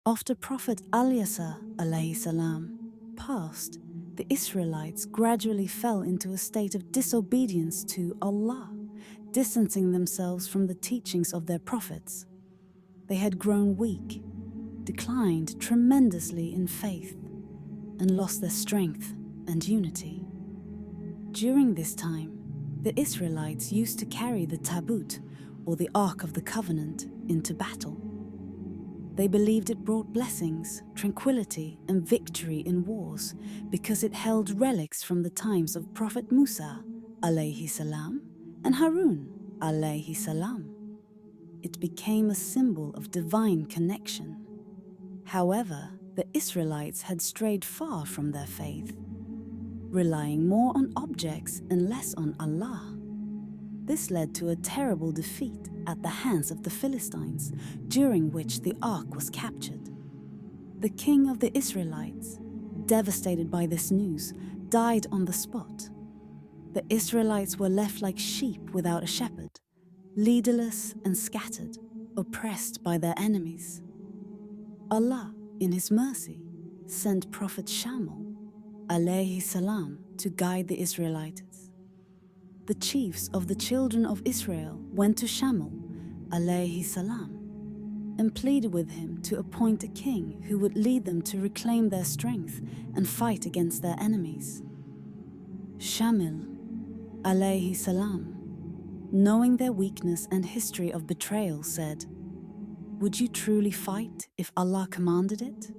After Prophet Al-Yasa alayhi salam passed, the Israelites gradually fell into a state of disobedience to Allah, distancing themselves from the teachings of their prophets. They had grown weak, declined tremendously in faith, and lost their strength and unity. During this time, the Israelites used to carry the Tabut, or the Ark of the Covenant, into battle. They believed it brought blessings, tranquility, and victory in wars because it held relics from the times of Prophet Musa alayhi salam and Harun alayhi salam. It became a symbol of divine connection. However, the Israelites had strayed far from their faith, relying more on objects and less on Allah. This led to a terrible defeat at the hands of the Philistines, during which the ark was captured. The king of the Israelites, devastated by this news, died on the spot. The Israelites were left like sheep without a shepherd, leaderless and scattered, oppressed by their enemies. Allah, in His mercy, sent Prophet Shammil alayhi salam to guide the Israelites. The chiefs of the children of Israel went to Shammil alayhi salam and pleaded with him to appoint a king who would lead them to reclaim their strength and fight against their enemies. Shammil alayhi salam, knowing their weakness and history of betrayal, said, "Would you truly fight if Allah commanded it?"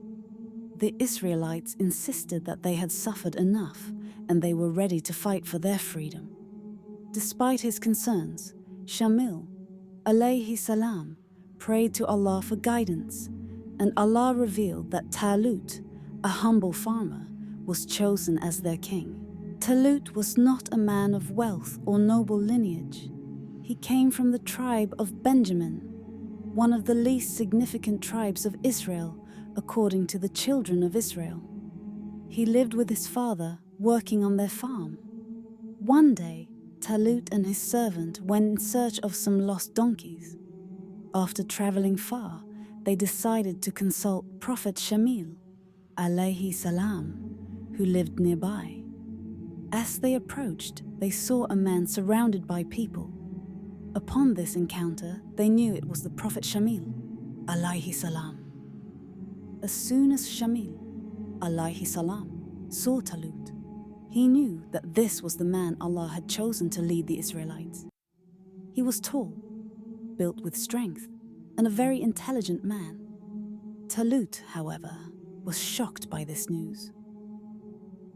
The Israelites insisted that they had suffered enough and they were ready to fight for their freedom. Despite his concerns, Shammil alayhi salam prayed to Allah for guidance, and Allah revealed that Taloot, a humble farmer, was chosen as their king. Taloot was not a man of wealth or noble lineage. He came from the tribe of Benjamin, one of the least significant tribes of Israel according to the children of Israel. He lived with his father, working on their farm. One day, Taloot and his servant went in search of some lost donkeys. After traveling far, they decided to consult Prophet Shammil alayhi salam, who lived nearby. As they approached, they saw a man surrounded by people. Upon this encounter, they knew it was the Prophet Shammil alayhi salam. As soon as Shammil alayhi salam saw Taloot, he knew that this was the man Allah had chosen to lead the Israelites. He was tall, built with strength, and a very intelligent man. Taloot, however, was shocked by this news.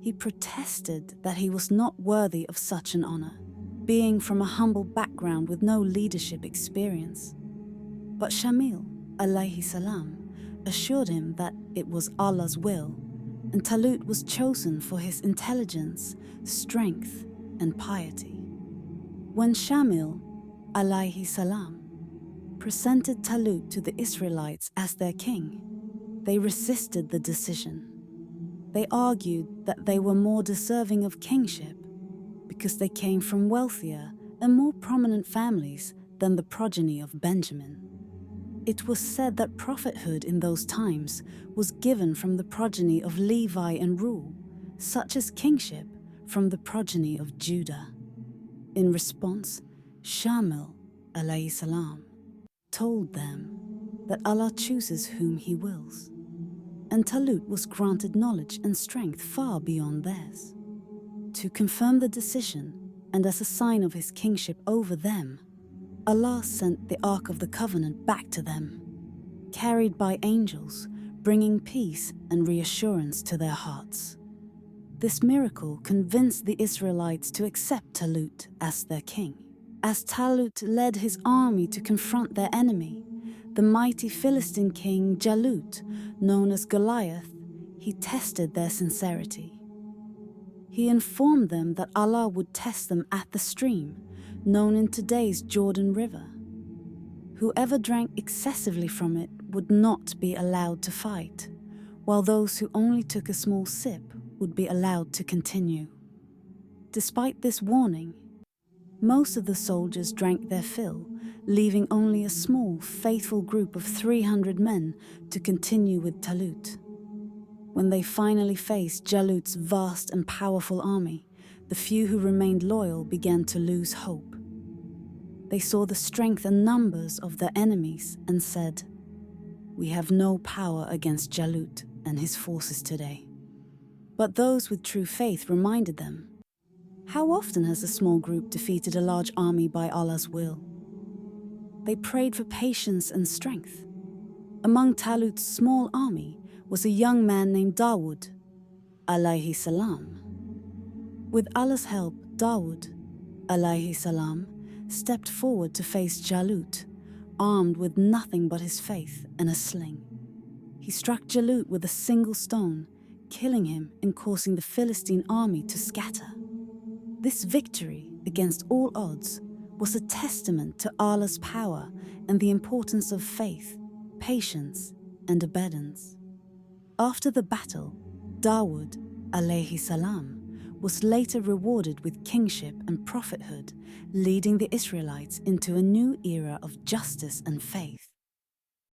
He protested that he was not worthy of such an honor, being from a humble background with no leadership experience. But Shammil alayhi salam assured him that it was Allah's will, and Taloot was chosen for his intelligence, strength, and piety. When Shammil alayhi salam presented Taloot to the Israelites as their king, they resisted the decision. They argued that they were more deserving of kingship because they came from wealthier and more prominent families than the progeny of Benjamin. It was said that prophethood in those times was given from the progeny of Levi and rule, such as kingship from the progeny of Judah. In response, Shammil alayhi salam told them that Allah chooses whom He wills, and Taloot was granted knowledge and strength far beyond theirs. To confirm the decision, and as a sign of His kingship over them, Allah sent the Ark of the Covenant back to them, carried by angels, bringing peace and reassurance to their hearts. This miracle convinced the Israelites to accept Taloot as their king. As Taloot led his army to confront their enemy, the mighty Philistine king Jaloot, known as Goliath, he tested their sincerity. He informed them that Allah would test them at the stream, known in today's Jordan River. Whoever drank excessively from it would not be allowed to fight, while those who only took a small sip would be allowed to continue. Despite this warning, most of the soldiers drank their fill, leaving only a small, faithful group of 300 men to continue with Taloot. When they finally faced Jaloot's vast and powerful army, the few who remained loyal began to lose hope. They saw the strength and numbers of their enemies and said, "We have no power against Jaloot and his forces today." But those with true faith reminded them, how often has a small group defeated a large army by Allah's will? They prayed for patience and strength. Among Taloot's small army was a young man named Dawood, alayhi salam. With Allah's help, Dawood, alayhi salam, stepped forward to face Jaloot, armed with nothing but his faith and a sling. He struck Jaloot with a single stone, killing him and causing the Philistine army to scatter. This victory, against all odds, was a testament to Allah's power and the importance of faith, patience, and obedience. After the battle, Dawood, alayhi salam, was later rewarded with kingship and prophethood, leading the Israelites into a new era of justice and faith.